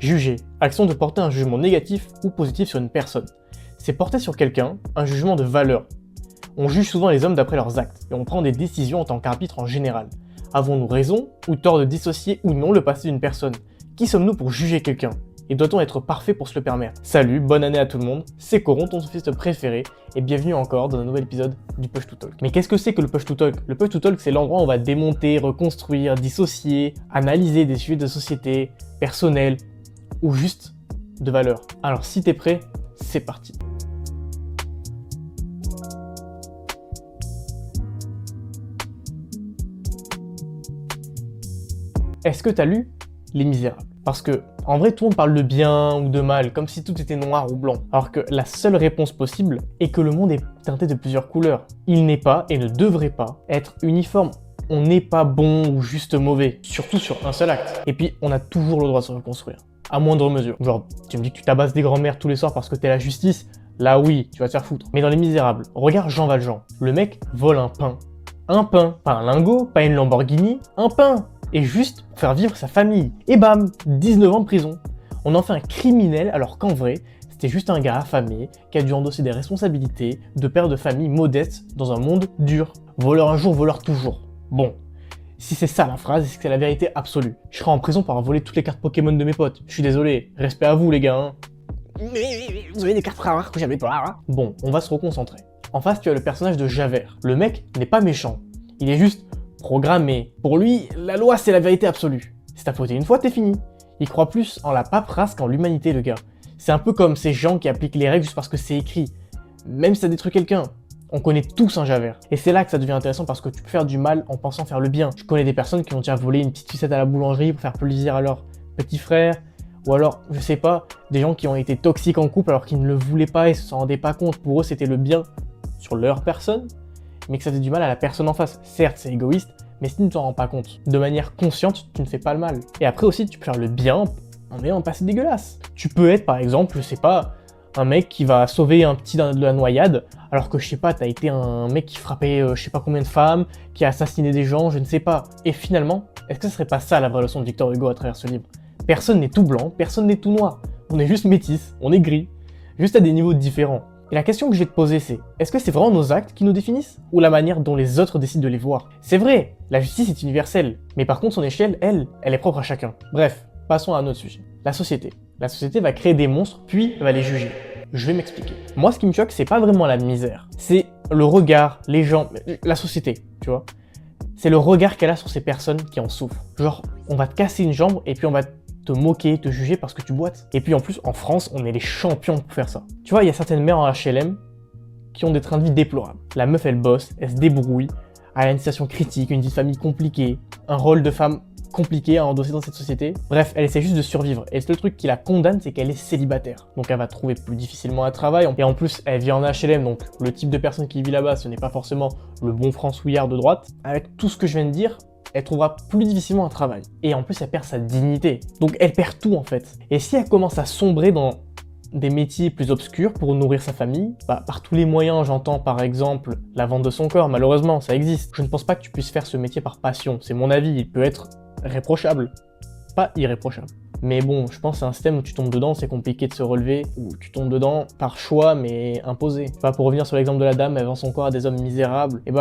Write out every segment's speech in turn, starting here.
Juger, action de porter un jugement négatif ou positif sur une personne. C'est porter sur quelqu'un un jugement de valeur. On juge souvent les hommes d'après leurs actes, et on prend des décisions en tant qu'arbitre en général. Avons-nous raison ou tort de dissocier ou non le passé d'une personne? Qui sommes-nous pour juger quelqu'un? Et doit-on être parfait pour se le permettre? Salut, bonne année à tout le monde, c'est Coron, ton sophiste préféré, et bienvenue encore dans un nouvel épisode du Push to Talk. Mais qu'est-ce que c'est que le Push to Talk? Le Push to Talk, c'est l'endroit où on va démonter, reconstruire, dissocier, analyser des sujets de société, personnels, ou juste de valeur. Alors si t'es prêt, c'est parti. Est-ce que t'as lu Les Misérables? Parce que, en vrai, tout le monde parle de bien ou de mal, comme si tout était noir ou blanc. Alors que la seule réponse possible est que le monde est teinté de plusieurs couleurs. Il n'est pas, et ne devrait pas, être uniforme. On n'est pas bon ou juste mauvais, surtout sur un seul acte. Et puis, on a toujours le droit de se reconstruire, à moindre mesure. Genre, tu me dis que tu tabasses des grands-mères tous les soirs parce que t'es la justice, là oui, tu vas te faire foutre. Mais dans Les Misérables, regarde Jean Valjean. Le mec vole un pain. Un pain, pas un lingot, pas une Lamborghini, un pain. Et juste pour faire vivre sa famille. Et bam, 19 ans de prison. On en fait un criminel alors qu'en vrai, c'était juste un gars affamé qui a dû endosser des responsabilités de père de famille modeste dans un monde dur. Voleur un jour, voleur toujours. Bon, si c'est ça la phrase, c'est que c'est la vérité absolue. Je serai en prison pour avoir volé toutes les cartes Pokémon de mes potes. Je suis désolé, respect à vous les gars. Vous avez des cartes rares que j'avais pas. Bon, on va se reconcentrer. En face, tu as le personnage de Javert. Le mec n'est pas méchant. Il est juste programmé. Pour lui, la loi c'est la vérité absolue. Si t'as fauté une fois, t'es fini. Il croit plus en la paperasse qu'en l'humanité, le gars. C'est un peu comme ces gens qui appliquent les règles juste parce que c'est écrit. Même si ça détruit quelqu'un. On connaît tous un Javert. Et c'est là que ça devient intéressant parce que tu peux faire du mal en pensant faire le bien. Je connais des personnes qui ont déjà volé une petite sucette à la boulangerie pour faire plaisir à leur petit frère. Ou alors, je sais pas, des gens qui ont été toxiques en couple alors qu'ils ne le voulaient pas et se s'en rendaient pas compte. Pour eux, c'était le bien sur leur personne, mais que ça faisait du mal à la personne en face. Certes, c'est égoïste, mais si tu ne t'en rends pas compte, de manière consciente, tu ne fais pas le mal. Et après aussi, tu peux faire le bien en ayant un passé dégueulasse. Tu peux être, par exemple, je sais pas, un mec qui va sauver un petit de la noyade, alors que, je sais pas, t'as été un mec qui frappait je sais pas combien de femmes, qui a assassiné des gens, je ne sais pas. Et finalement, est-ce que ce serait pas ça la vraie leçon de Victor Hugo à travers ce livre? Personne n'est tout blanc, personne n'est tout noir. On est juste métis, on est gris, juste à des niveaux différents. Et la question que je vais te poser c'est, est-ce que c'est vraiment nos actes qui nous définissent? Ou la manière dont les autres décident de les voir? C'est vrai, la justice est universelle, mais par contre son échelle, elle est propre à chacun. Bref, passons à un autre sujet. La société. La société va créer des monstres, puis va les juger. Je vais m'expliquer. Moi ce qui me choque, c'est pas vraiment la misère. C'est le regard, les gens, la société, tu vois. C'est le regard qu'elle a sur ces personnes qui en souffrent. Genre, on va te casser une jambe et puis on va te moquer, te juger parce que tu boites. Et puis en plus, en France, on est les champions pour faire ça. Tu vois, il y a certaines mères en HLM qui ont des trains de vie déplorables. La meuf, elle bosse, elle se débrouille, elle a une situation critique, une vie de famille compliquée, un rôle de femme compliqué à endosser dans cette société. Bref, elle essaie juste de survivre. Et le seul truc qui la condamne, c'est qu'elle est célibataire. Donc elle va trouver plus difficilement un travail. Et en plus, elle vit en HLM, donc le type de personne qui vit là-bas, ce n'est pas forcément le bon françouillard de droite. Avec tout ce que je viens de dire, elle trouvera plus difficilement un travail. Et en plus, elle perd sa dignité. Donc elle perd tout en fait. Et si elle commence à sombrer dans des métiers plus obscurs pour nourrir sa famille, par tous les moyens, j'entends par exemple la vente de son corps, malheureusement, ça existe. Je ne pense pas que tu puisses faire ce métier par passion. C'est mon avis, il peut être réprochable, pas irréprochable. Mais bon, je pense que c'est un système où tu tombes dedans, c'est compliqué de se relever, ou tu tombes dedans par choix, mais imposé. Pour revenir sur l'exemple de la dame, elle vend son corps à des hommes misérables, et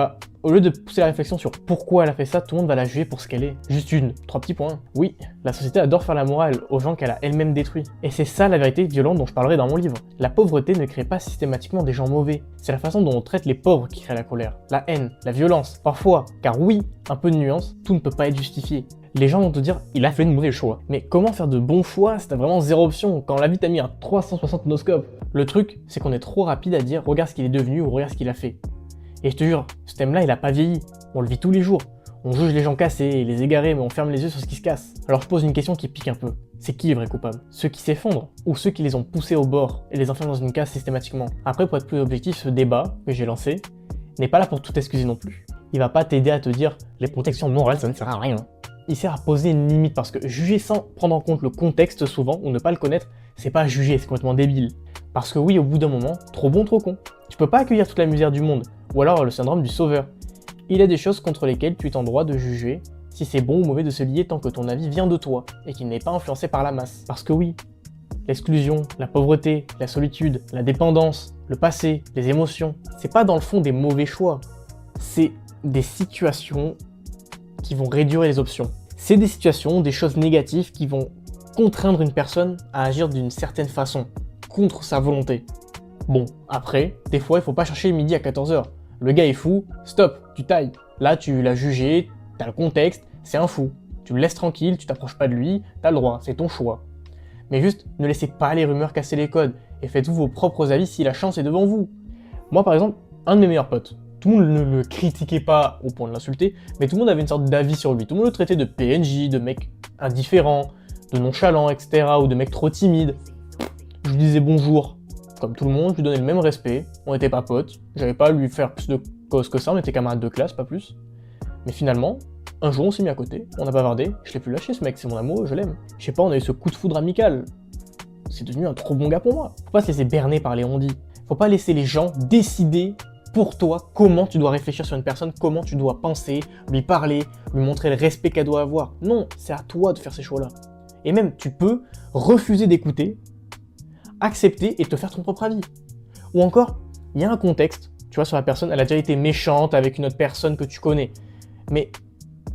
au lieu de pousser la réflexion sur pourquoi elle a fait ça, tout le monde va la juger pour ce qu'elle est. Juste 3 petits points. Oui, la société adore faire la morale aux gens qu'elle a elle-même détruits. Et c'est ça la vérité violente dont je parlerai dans mon livre. La pauvreté ne crée pas systématiquement des gens mauvais. C'est la façon dont on traite les pauvres qui crée la colère, la haine, la violence. Parfois, car oui, un peu de nuance, tout ne peut pas être justifié. Les gens vont te dire, il a fait de mauvais choix. Mais comment faire de bons choix si t'as vraiment zéro option quand la vie t'a mis un 360 noscope? Le truc, c'est qu'on est trop rapide à dire, regarde ce qu'il est devenu ou regarde ce qu'il a fait. Et je te jure, ce thème-là, il a pas vieilli. On le vit tous les jours. On juge les gens cassés et les égarés, mais on ferme les yeux sur ce qui se casse. Alors je pose une question qui pique un peu. C'est qui les vrais coupables? Ceux qui s'effondrent ou ceux qui les ont poussés au bord et les enferment dans une case systématiquement? Après, pour être plus objectif, ce débat que j'ai lancé n'est pas là pour tout excuser non plus. Il va pas t'aider à te dire, les protections morales, ça ne sert à rien. Il sert à poser une limite parce que juger sans prendre en compte le contexte souvent ou ne pas le connaître, c'est pas juger, c'est complètement débile. Parce que oui, au bout d'un moment, trop bon, trop con. Tu peux pas accueillir toute la misère du monde, ou alors le syndrome du sauveur. Il y a des choses contre lesquelles tu es en droit de juger si c'est bon ou mauvais de se lier tant que ton avis vient de toi et qu'il n'est pas influencé par la masse. Parce que oui, l'exclusion, la pauvreté, la solitude, la dépendance, le passé, les émotions, c'est pas dans le fond des mauvais choix, c'est des situations qui vont réduire les options. C'est des situations, des choses négatives qui vont contraindre une personne à agir d'une certaine façon, contre sa volonté. Bon, après, des fois, il faut pas chercher midi à 14h. Le gars est fou, stop, tu tailles. Là, tu l'as jugé, t'as le contexte, c'est un fou. Tu le laisses tranquille, tu t'approches pas de lui, t'as le droit, c'est ton choix. Mais juste, ne laissez pas les rumeurs casser les codes, et faites-vous vos propres avis si la chance est devant vous. Moi, par exemple, un de mes meilleurs potes, tout le monde ne le critiquait pas au point de l'insulter, mais tout le monde avait une sorte d'avis sur lui. Tout le monde le traitait de PNJ, de mec indifférent, de nonchalant, etc., ou de mec trop timide. Je lui disais bonjour, comme tout le monde, je lui donnais le même respect, on n'était pas potes, j'avais pas à lui faire plus de cause que ça, on était camarades de classe, pas plus. Mais finalement, un jour on s'est mis à côté, on a bavardé, je l'ai plus lâché ce mec, c'est mon amour, je l'aime. Je sais pas, on a eu ce coup de foudre amical. C'est devenu un trop bon gars pour moi. Faut pas se laisser berner par les on-dit. Faut pas laisser les gens décider pour toi comment tu dois réfléchir sur une personne, comment tu dois penser, lui parler, lui montrer le respect qu'elle doit avoir. Non, c'est à toi de faire ces choix-là. Et même, tu peux refuser d'écouter, accepter et te faire ton propre avis. Ou encore, il y a un contexte, tu vois, sur la personne, elle a déjà été méchante avec une autre personne que tu connais. Mais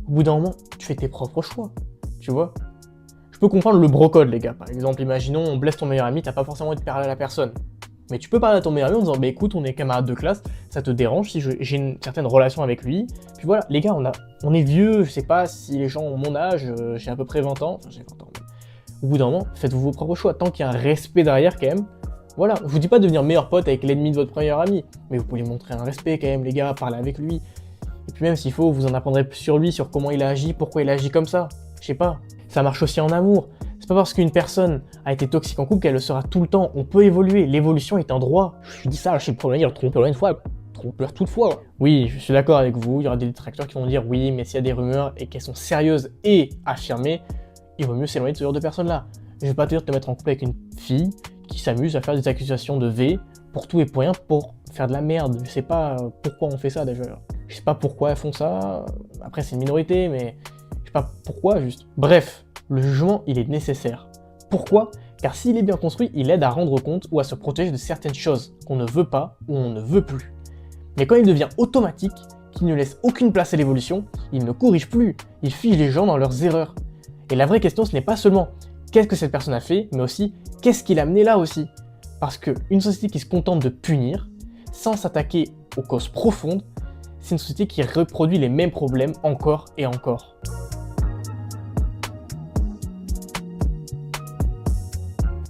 au bout d'un moment, tu fais tes propres choix, tu vois. Je peux comprendre le brocode, les gars. Par exemple, imaginons, on blesse ton meilleur ami, t'as pas forcément envie de parler à la personne. Mais tu peux parler à ton meilleur ami en disant, bah écoute, on est camarades de classe, ça te dérange si j'ai une certaine relation avec lui. Puis voilà, les gars, on est vieux, je sais pas si les gens ont mon âge, j'ai à peu près 20 ans, enfin j'ai 20 ans. Mais au bout d'un moment, faites-vous vos propres choix, tant qu'il y a un respect derrière quand même. Voilà, je vous dis pas de devenir meilleur pote avec l'ennemi de votre meilleur ami, mais vous pouvez lui montrer un respect quand même, les gars, parler avec lui. Et puis même s'il faut, vous en apprendrez plus sur lui, sur comment il a agi, pourquoi il a agi comme ça. Je sais pas, ça marche aussi en amour. C'est pas parce qu'une personne a été toxique en couple qu'elle le sera tout le temps. On peut évoluer, l'évolution est un droit. Je dis ça, je sais pas, dire trompeur une fois, trompeur toutefois. Oui, je suis d'accord avec vous, il y aura des détracteurs qui vont dire oui, mais s'il y a des rumeurs et qu'elles sont sérieuses et affirmées, il vaut mieux s'éloigner de ce genre de personnes-là. Je vais pas te dire de te mettre en couple avec une fille qui s'amuse à faire des accusations de V pour tout et pour rien pour faire de la merde. Je sais pas pourquoi on fait ça déjà. Je sais pas pourquoi elles font ça. Après, c'est une minorité, mais je sais pas pourquoi juste. Bref, le jugement, il est nécessaire. Pourquoi ? Car s'il est bien construit, il aide à rendre compte ou à se protéger de certaines choses qu'on ne veut pas ou on ne veut plus. Mais quand il devient automatique, qu'il ne laisse aucune place à l'évolution, il ne corrige plus, il fige les gens dans leurs erreurs. Et la vraie question, ce n'est pas seulement qu'est-ce que cette personne a fait, mais aussi qu'est-ce qui l'a amené là aussi. Parce qu'une société qui se contente de punir, sans s'attaquer aux causes profondes, c'est une société qui reproduit les mêmes problèmes encore et encore.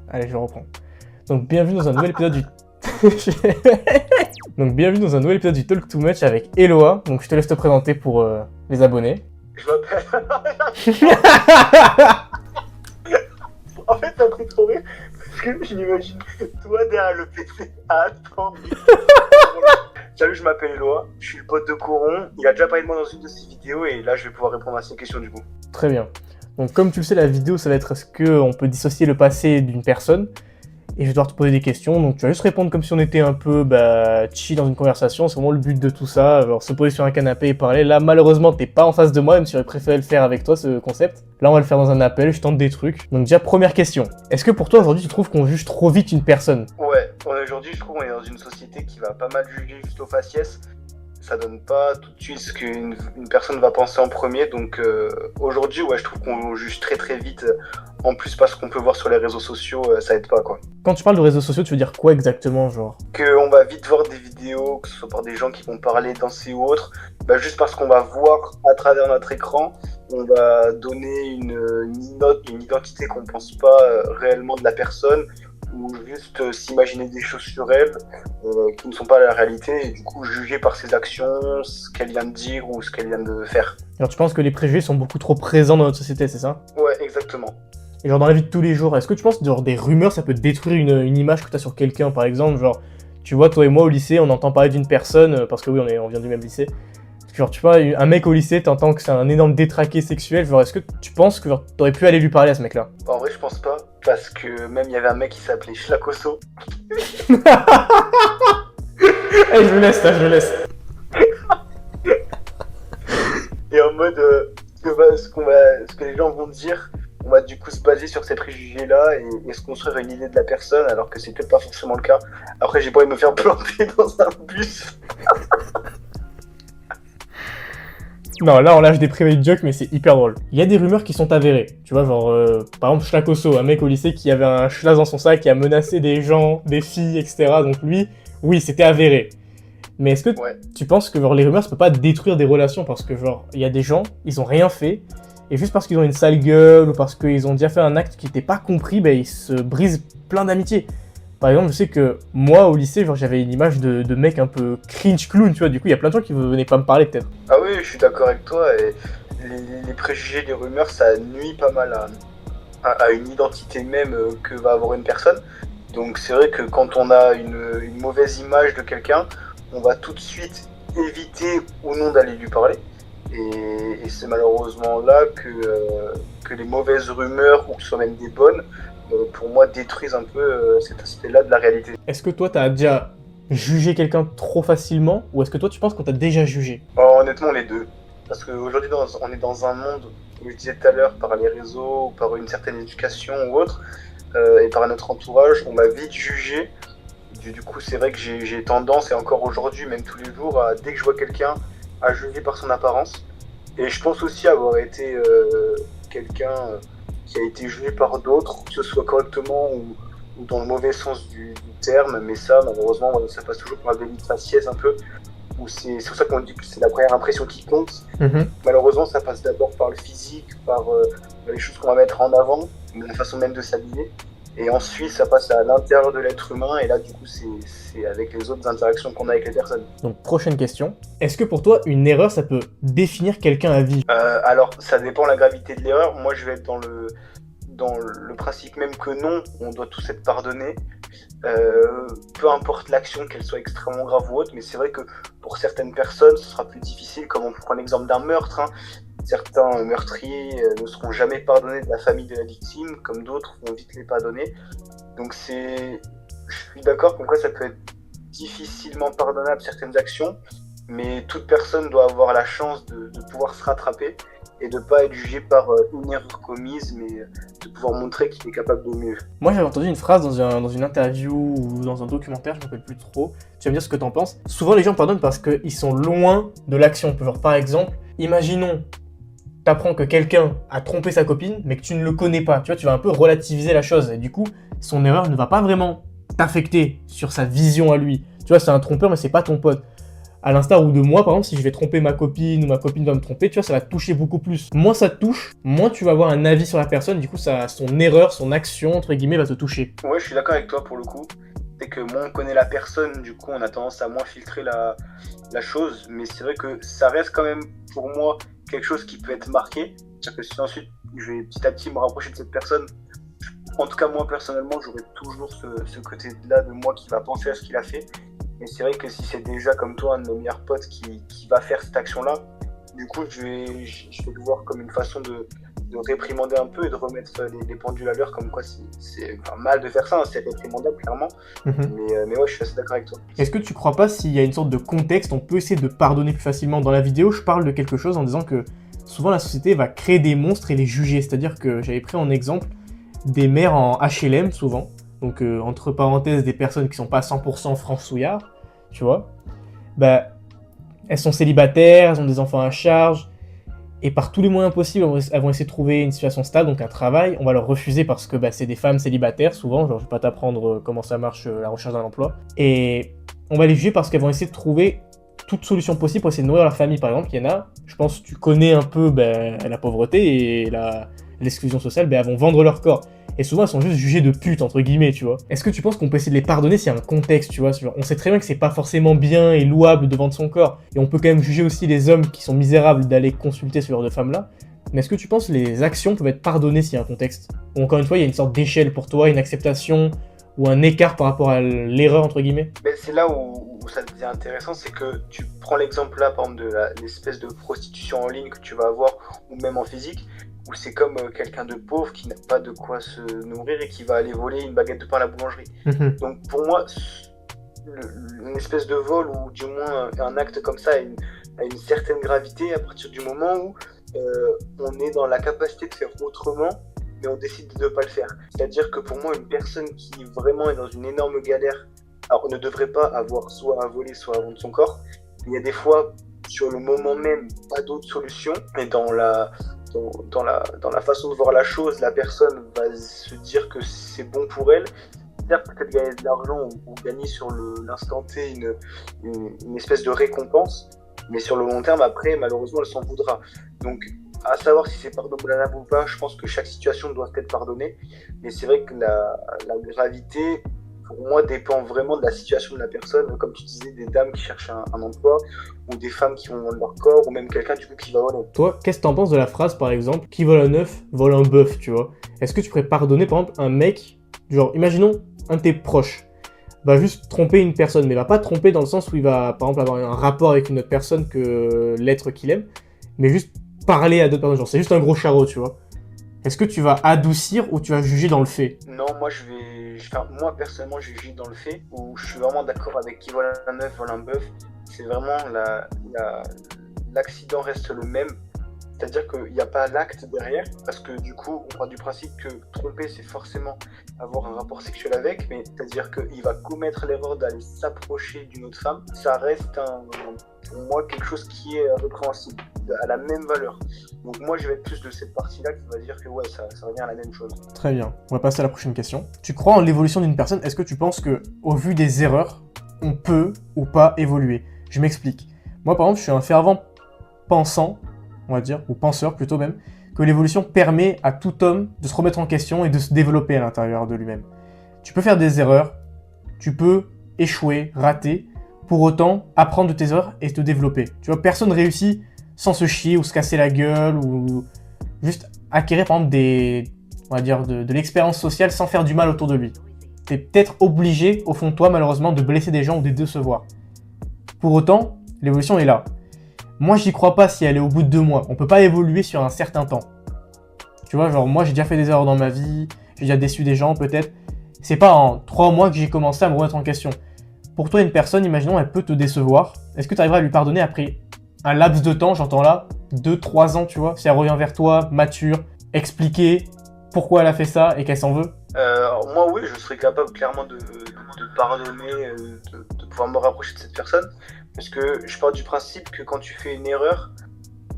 Allez, je reprends. Donc bienvenue dans un nouvel épisode du... Donc bienvenue dans un nouvel épisode du Talk Too Much avec Eloa. Donc je te laisse te présenter pour les abonnés. Je m'appelle... En fait, ça me fait trop rire parce que je m'imagine toi derrière le PC à attendre. Salut, je m'appelle Eloa, je suis le pote de Coron. Il a déjà parlé de moi dans une de ses vidéos et là je vais pouvoir répondre à ses questions du coup. Très bien. Donc comme tu le sais, la vidéo ça va être est-ce qu'on peut dissocier le passé d'une personne. Et je vais devoir te poser des questions, donc tu vas juste répondre comme si on était un peu chill dans une conversation, c'est vraiment le but de tout ça, alors se poser sur un canapé et parler. Là malheureusement t'es pas en face de moi, même si j'aurais préféré le faire avec toi ce concept. Là on va le faire dans un appel, je tente des trucs. Donc déjà première question, est-ce que pour toi aujourd'hui tu trouves qu'on juge trop vite une personne ? Ouais, aujourd'hui je trouve qu'on est dans une société qui va pas mal juger juste au faciès. Ça donne pas tout de suite ce qu'une personne va penser en premier, donc aujourd'hui ouais je trouve qu'on juge très très vite, en plus parce qu'on peut voir sur les réseaux sociaux, ça aide pas quoi. Quand tu parles de réseaux sociaux, tu veux dire quoi exactement, genre ? Qu'on va vite voir des vidéos, que ce soit par des gens qui vont parler, danser ou autre, juste parce qu'on va voir à travers notre écran, on va donner une identité qu'on pense pas réellement de la personne, ou juste s'imaginer des choses sur elle qui ne sont pas la réalité, et du coup juger par ses actions, ce qu'elle vient de dire ou ce qu'elle vient de faire. Alors tu penses que les préjugés sont beaucoup trop présents dans notre société, c'est ça ? Ouais, exactement. Et genre dans la vie de tous les jours, est-ce que tu penses que genre, des rumeurs ça peut détruire une image que tu as sur quelqu'un par exemple, genre tu vois toi et moi au lycée on entend parler d'une personne, parce que oui on vient du même lycée, genre tu vois un mec au lycée t'entends que c'est un énorme détraqué sexuel, genre est-ce que tu penses que genre, t'aurais pu aller lui parler à ce mec là ? En vrai je pense pas, parce que même il y avait un mec qui s'appelait Schlakoso. Hey, je me laisse. Et en mode, ce que les gens vont dire, on va du coup se baser sur ces préjugés-là et se construire une idée de la personne, alors que c'est peut-être pas forcément le cas. Après, j'ai pas envie de me faire planter dans un bus. Non, là on lâche des private jokes, mais c'est hyper drôle. Il y a des rumeurs qui sont avérées. Tu vois, genre, par exemple, Schlakoso, un mec au lycée qui avait un schlass dans son sac, qui a menacé des gens, des filles, etc. Donc lui, oui, c'était avéré. Mais est-ce que Ouais. tu penses que genre, les rumeurs, ça peut pas détruire des relations? Parce que, genre, il y a des gens, ils ont rien fait, et juste parce qu'ils ont une sale gueule, ou parce qu'ils ont déjà fait un acte qui n'était pas compris, ben, ils se brisent plein d'amitiés. Par exemple, je sais que moi, au lycée, genre, j'avais une image de mec un peu cringe clown, tu vois. Du coup, il y a plein de gens qui venaient pas me parler, peut-être. Ah oui, je suis d'accord avec toi. Et les préjugés, les rumeurs, ça nuit pas mal à une identité même que va avoir une personne. Donc c'est vrai que quand on a une mauvaise image de quelqu'un, on va tout de suite éviter ou non d'aller lui parler. Et c'est malheureusement là que les mauvaises rumeurs, ou que ce soit même des bonnes, pour moi détruisent un peu cet aspect-là de la réalité. Est-ce que toi, t'as déjà jugé quelqu'un trop facilement, ou est-ce que toi, tu penses qu'on t'a déjà jugé? Alors, honnêtement, les deux. Parce qu'aujourd'hui, on est dans un monde, comme je disais tout à l'heure, par les réseaux, ou par une certaine éducation ou autre, et par notre entourage, on m'a vite jugé. Du coup, c'est vrai que j'ai tendance, et encore aujourd'hui, même tous les jours, dès que je vois quelqu'un, à juger par son apparence. Et je pense aussi avoir été quelqu'un qui a été jugé par d'autres, que ce soit correctement ou dans le mauvais sens du terme. Mais ça, malheureusement, ça passe toujours par le délit de faciès un peu. C'est pour ça qu'on dit que c'est la première impression qui compte. Malheureusement, ça passe d'abord par le physique, par les choses qu'on va mettre en avant, la façon même de s'habiller. Et ensuite, ça passe à l'intérieur de l'être humain, et là, du coup, c'est avec les autres interactions qu'on a avec les personnes. Donc, prochaine question. Est-ce que pour toi, une erreur, ça peut définir quelqu'un à vie? Alors, ça dépend de la gravité de l'erreur. Moi, je vais être dans le principe même que non, on doit tous être pardonnés. Peu importe l'action, qu'elle soit extrêmement grave ou autre, mais c'est vrai que pour certaines personnes, ce sera plus difficile, comme on prend l'exemple d'un meurtre. Certains meurtriers ne seront jamais pardonnés de la famille de la victime, comme d'autres vont vite les pardonner. Donc je suis d'accord comme quoi ça peut être difficilement pardonnable certaines actions, mais toute personne doit avoir la chance de pouvoir se rattraper et de ne pas être jugé par une erreur commise, mais de pouvoir montrer qu'il est capable de mieux. Moi, j'avais entendu une phrase dans une interview ou dans un documentaire, je ne me rappelle plus trop. Tu vas me dire ce que t'en penses. Souvent, les gens pardonnent parce qu'ils sont loin de l'action. Genre, par exemple, imaginons, t'apprends que quelqu'un a trompé sa copine, mais que tu ne le connais pas. Tu vois, tu vas un peu relativiser la chose. Et du coup, son erreur ne va pas vraiment t'affecter sur sa vision à lui. Tu vois, c'est un trompeur, mais c'est pas ton pote. À l'instar ou de moi, par exemple, si je vais tromper ma copine ou ma copine va me tromper, tu vois, ça va te toucher beaucoup plus. Moins ça te touche, moins tu vas avoir un avis sur la personne, du coup, son erreur, son action, entre guillemets, va te toucher. Ouais, je suis d'accord avec toi pour le coup. C'est que moins on connaît la personne, du coup, on a tendance à moins filtrer la chose. Mais c'est vrai que ça reste quand même, pour moi, quelque chose qui peut être marqué. C'est-à-dire que si ensuite, je vais petit à petit me rapprocher de cette personne, en tout cas, moi, personnellement, j'aurai toujours ce côté-là de moi qui va penser à ce qu'il a fait. Mais c'est vrai que si c'est déjà comme toi, un de nos meilleurs potes qui va faire cette action-là, du coup, je vais le voir comme une façon de réprimander un peu et de remettre les pendules à l'heure, comme quoi c'est mal de faire ça, c'est réprimandable, clairement. Mais ouais, je suis assez d'accord avec toi. Est-ce que tu crois pas s'il y a une sorte de contexte, on peut essayer de pardonner plus facilement? Dans la vidéo, je parle de quelque chose en disant que souvent la société va créer des monstres et les juger. C'est-à-dire que j'avais pris en exemple des mères en HLM, souvent. Donc, entre parenthèses, des personnes qui sont pas 100% franchouillards, tu vois. Bah, elles sont célibataires, elles ont des enfants à charge, et par tous les moyens possibles, elles vont essayer de trouver une situation stable, donc un travail. On va leur refuser parce que c'est des femmes célibataires, souvent. Genre, je vais pas t'apprendre comment ça marche, la recherche d'un emploi. Et on va les juger parce qu'elles vont essayer de trouver toute solution possible pour essayer de nourrir leur famille. Par exemple, il y en a, je pense que tu connais un peu la pauvreté et l'exclusion sociale, elles vont vendre leur corps. Et souvent, elles sont juste jugées de putes, entre guillemets, tu vois. Est-ce que tu penses qu'on peut essayer de les pardonner s'il y a un contexte, tu vois? On sait très bien que c'est pas forcément bien et louable de vendre son corps. Et on peut quand même juger aussi les hommes qui sont misérables d'aller consulter ce genre de femmes-là. Mais est-ce que tu penses que les actions peuvent être pardonnées s'il y a un contexte? Ou encore une fois, il y a une sorte d'échelle pour toi, une acceptation ou un écart par rapport à l'erreur, entre guillemets? Mais c'est là où ça devient intéressant, c'est que tu prends l'exemple là, par exemple, de l'espèce de prostitution en ligne que tu vas avoir, ou même en physique, où c'est comme quelqu'un de pauvre qui n'a pas de quoi se nourrir et qui va aller voler une baguette de pain à la boulangerie. Donc pour moi, une espèce de vol, ou du moins un acte comme ça a une certaine gravité à partir du moment où on est dans la capacité de faire autrement, mais on décide de ne pas le faire. C'est-à-dire que pour moi, une personne qui vraiment est dans une énorme galère, alors ne devrait pas avoir soit à voler, soit à vendre son corps. Il y a des fois, sur le moment même, pas d'autre solution. Et dans la façon de voir la chose, la personne va se dire que c'est bon pour elle. Certes, peut-être gagner de l'argent ou gagner sur l'instant T une espèce de récompense, mais sur le long terme, après, malheureusement, elle s'en voudra. Donc, à savoir si c'est pardonnable ou pas, je pense que chaque situation doit être pardonnée. Mais c'est vrai que la gravité, pour moi, dépend vraiment de la situation de la personne. Comme tu disais, des dames qui cherchent un emploi, ou des femmes qui vont vendre leur corps, ou même quelqu'un du coup qui va voler. Toi, qu'est-ce que t'en penses de la phrase, par exemple, qui vole un œuf, vole un bœuf, tu vois? Est-ce que tu pourrais pardonner, par exemple, un mec, genre, imaginons, un de tes proches, va juste tromper une personne, mais va pas tromper dans le sens où il va, par exemple, avoir un rapport avec une autre personne que l'être qu'il aime, mais juste parler à d'autres personnes, genre, c'est juste un gros charreau, tu vois? Est-ce que tu vas adoucir ou tu vas juger dans le fait? Non, moi personnellement, je juge dans le fait où je suis vraiment d'accord avec qui vole un œuf, vole un bœuf. C'est vraiment l'accident reste le même. C'est-à-dire qu'il n'y a pas l'acte derrière, parce que du coup, on part du principe que tromper, c'est forcément avoir un rapport sexuel avec, mais c'est-à-dire qu'il va commettre l'erreur d'aller s'approcher d'une autre femme. Ça reste, pour moi, quelque chose qui est répréhensible, à la même valeur. Donc moi, je vais être plus de cette partie-là qui va dire que ouais, ça revient à la même chose. Très bien, on va passer à la prochaine question. Tu crois en l'évolution d'une personne? Est-ce que tu penses que, au vu des erreurs, on peut ou pas évoluer? Je m'explique. Moi, par exemple, je suis un fervent pensant, on va dire, ou penseur plutôt même, que l'évolution permet à tout homme de se remettre en question et de se développer à l'intérieur de lui-même. Tu peux faire des erreurs, tu peux échouer, rater, pour autant apprendre de tes erreurs et te développer. Tu vois, personne réussit sans se chier ou se casser la gueule ou juste acquérir par exemple on va dire de l'expérience sociale sans faire du mal autour de lui. T'es peut-être obligé au fond de toi malheureusement de blesser des gens ou de les décevoir. Pour autant, l'évolution est là. Moi, j'y crois pas si elle est au bout de 2 mois. On peut pas évoluer sur un certain temps. Tu vois, genre, moi, j'ai déjà fait des erreurs dans ma vie, j'ai déjà déçu des gens, peut-être. C'est pas en 3 mois que j'ai commencé à me remettre en question. Pour toi, une personne, imaginons, elle peut te décevoir. Est-ce que tu arriveras à lui pardonner après un laps de temps, j'entends là, 2-3 ans, tu vois, si elle revient vers toi, mature, expliquer pourquoi elle a fait ça et qu'elle s'en veut? Moi, oui, je serais capable clairement de pardonner, de pouvoir me rapprocher de cette personne. Parce que je pars du principe que quand tu fais une erreur,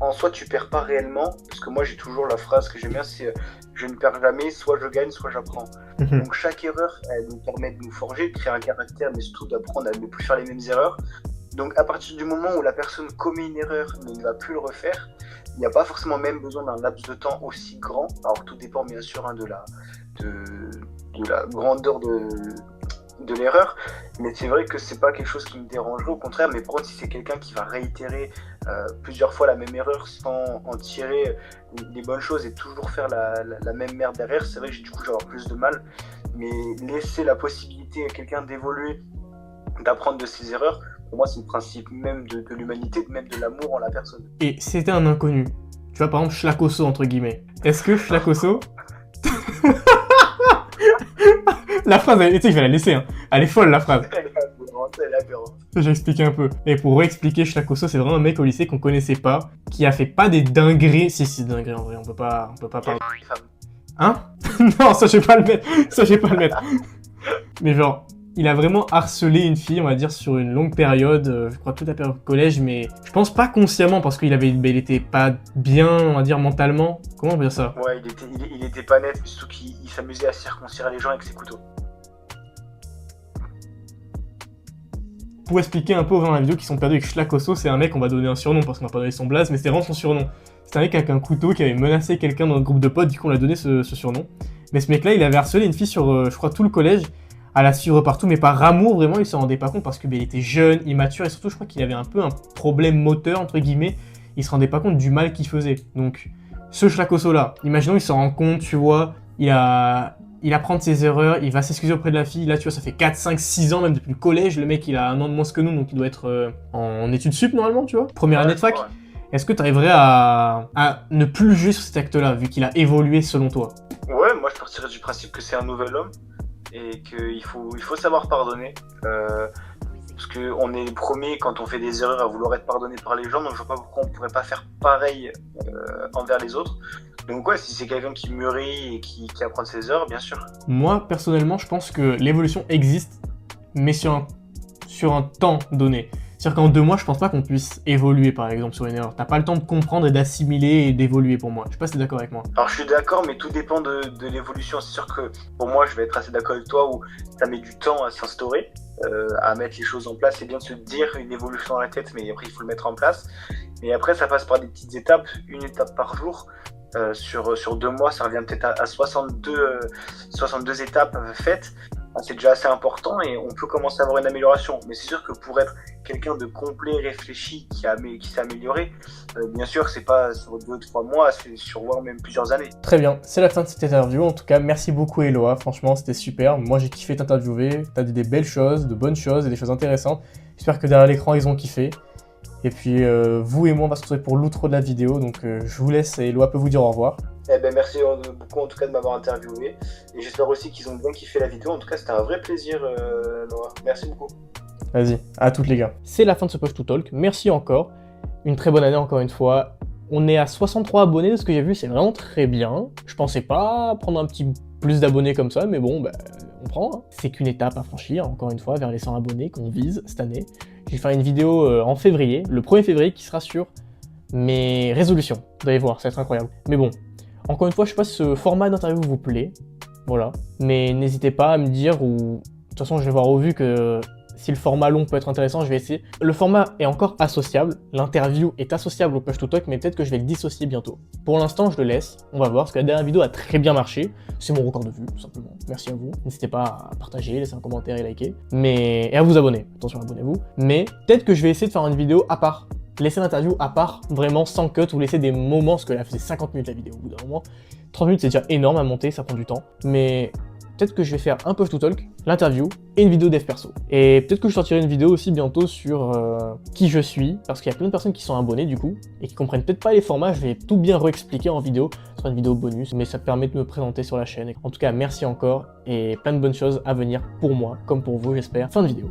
en soi, tu perds pas réellement. Parce que moi, j'ai toujours la phrase que j'aime bien, c'est je ne perds jamais, soit je gagne, soit j'apprends. Donc chaque erreur, elle nous permet de nous forger, de créer un caractère, mais surtout d'apprendre à ne plus faire les mêmes erreurs. Donc à partir du moment où la personne commet une erreur mais ne va plus le refaire, il n'y a pas forcément même besoin d'un laps de temps aussi grand. Alors tout dépend bien sûr de la grandeur de l'erreur, mais c'est vrai que c'est pas quelque chose qui me dérangerait, au contraire. Mais par contre, si c'est quelqu'un qui va réitérer plusieurs fois la même erreur sans en tirer les bonnes choses et toujours faire la même merde derrière, c'est vrai que du coup j'aurai plus de mal. Mais laisser la possibilité à quelqu'un d'évoluer, d'apprendre de ses erreurs, pour moi c'est le principe même de l'humanité, même de l'amour en la personne. Et si c'était un inconnu, tu vois, par exemple, Schlakoso, entre guillemets. Est-ce que Schlakoso... La phrase, tu sais, je vais la laisser, hein. Elle est folle, la phrase. Je vais expliquer un peu. Et pour réexpliquer, Schlakoso, c'est vraiment un mec au lycée qu'on connaissait pas, qui a fait pas des dingueries. Si, dingueries en vrai, on peut pas parler. Hein? Non, ça, je vais pas le mettre. Mais genre, il a vraiment harcelé une fille, on va dire, sur une longue période, je crois toute la période collège, mais je pense pas consciemment, parce qu'il était pas bien, on va dire, mentalement. Comment on peut dire ça? Ouais, il était pas net, mais surtout qu'il s'amusait à circoncire les gens avec ses couteaux. Pour expliquer un peu dans la vidéo qui sont perdus avec Schlakoso, c'est un mec, on va donner un surnom parce qu'on va pas donner son blaze, mais c'était vraiment son surnom. C'est un mec avec un couteau qui avait menacé quelqu'un dans le groupe de potes, du coup on l'a donné ce surnom. Mais ce mec-là, il avait harcelé une fille sur, je crois, tout le collège, à la suivre partout, mais par amour, vraiment, il s'en rendait pas compte parce que il était jeune, immature, et surtout, je crois qu'il avait un peu un problème moteur, entre guillemets, il se rendait pas compte du mal qu'il faisait. Donc, ce Schlakoso-là, imaginons, il s'en rend compte, tu vois, il apprend de ses erreurs, il va s'excuser auprès de la fille, là, tu vois, ça fait 4, 5, 6 ans, même depuis le collège, le mec, il a 1 an de moins que nous, donc il doit être en études sup, normalement, tu vois, première année de fac. Ouais. Est-ce que tu arriverais à ne plus juger sur cet acte-là, vu qu'il a évolué selon toi? Ouais, moi, je partirais du principe que c'est un nouvel homme, et qu'il faut savoir pardonner. parce qu'on est les premiers quand on fait des erreurs à vouloir être pardonné par les gens, donc je vois pas pourquoi on pourrait pas faire pareil envers les autres. Donc ouais, si c'est quelqu'un qui mûrit et qui apprend de ses erreurs, bien sûr. Moi, personnellement, je pense que l'évolution existe, mais sur un temps donné. C'est-à-dire qu'en 2 mois, je pense pas qu'on puisse évoluer, par exemple, sur une erreur. T'as pas le temps de comprendre et d'assimiler et d'évoluer pour moi. Je sais pas si t'es d'accord avec moi. Alors je suis d'accord, mais tout dépend de l'évolution. C'est sûr que pour moi, je vais être assez d'accord avec toi où ça met du temps à s'instaurer, à mettre les choses en place. C'est bien de se dire une évolution dans la tête, mais après il faut le mettre en place. Et après, ça passe par des petites étapes, une étape par jour. Sur 2 mois, ça revient peut-être à 62 étapes faites. C'est déjà assez important et on peut commencer à avoir une amélioration. Mais c'est sûr que pour être quelqu'un de complet, réfléchi, qui s'est amélioré, bien sûr, c'est pas sur 2-3 mois, c'est sur voire même plusieurs années. Très bien, c'est la fin de cette interview. En tout cas, merci beaucoup Eloa. Franchement, c'était super. Moi, j'ai kiffé t'interviewer. T'as dit des belles choses, de bonnes choses et des choses intéressantes. J'espère que derrière l'écran, ils ont kiffé. Et puis, vous et moi, on va se retrouver pour l'outro de la vidéo. Donc, je vous laisse et Eloa peut vous dire au revoir. Eh ben, merci beaucoup en tout cas de m'avoir interviewé. Et j'espère aussi qu'ils ont bien kiffé la vidéo. En tout cas, c'était un vrai plaisir, Noah. Merci beaucoup. Vas-y, à toutes les gars. C'est la fin de ce Push to Talk. Merci encore. Une très bonne année encore une fois. On est à 63 abonnés de ce que j'ai vu, c'est vraiment très bien. Je pensais pas prendre un petit plus d'abonnés comme ça, mais bon, bah, on prend. Hein. C'est qu'une étape à franchir, encore une fois, vers les 100 abonnés qu'on vise cette année. Je vais faire une vidéo en février, le 1er février, qui sera sur mes résolutions. Vous allez voir, ça va être incroyable. Mais bon, encore une fois, je sais pas si ce format d'interview vous plaît. Voilà. Mais n'hésitez pas à me dire, ou de toute façon, je vais voir au vu que si le format long peut être intéressant, je vais essayer. Le format est encore associable, l'interview est associable au Push to Talk, mais peut-être que je vais le dissocier bientôt. Pour l'instant, je le laisse, on va voir, parce que la dernière vidéo a très bien marché. C'est mon record de vue, tout simplement. Merci à vous. N'hésitez pas à partager, laisser un commentaire et liker. Et à vous abonner. Attention, abonnez-vous. Mais peut-être que je vais essayer de faire une vidéo à part. Laisser l'interview à part, vraiment sans cut, ou laisser des moments, parce que là, faisait 50 minutes la vidéo au bout d'un moment. 30 minutes, c'est déjà énorme à monter, ça prend du temps. Mais peut-être que je vais faire un Push to Talk, l'interview et une vidéo dev perso. Et peut-être que je sortirai une vidéo aussi bientôt sur qui je suis, parce qu'il y a plein de personnes qui sont abonnées du coup, et qui comprennent peut-être pas les formats, je vais tout bien réexpliquer en vidéo, ce sera une vidéo bonus, mais ça permet de me présenter sur la chaîne. En tout cas, merci encore, et plein de bonnes choses à venir pour moi, comme pour vous j'espère. Fin de vidéo.